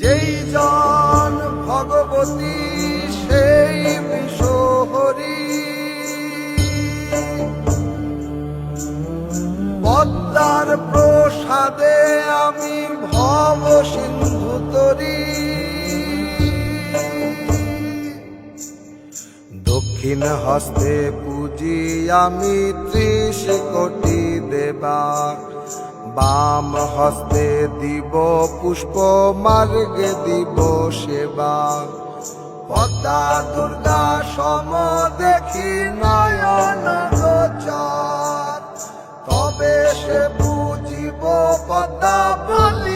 যেই জন ভগবতী সেই বিশ্বহরি, পদ্মার প্রসাদে আমি ভব সিন্ধু তরি। দক্ষিণ হস্তে পুজি আমি 30 কোটি দেবা, বাম হস্তে দিব পুষ্প মার্গে দিব সেবা। পদ্মা দুর্গা সম দেখি নয়ন গোচর, তবে সে বুঝিব পদ্মা বলি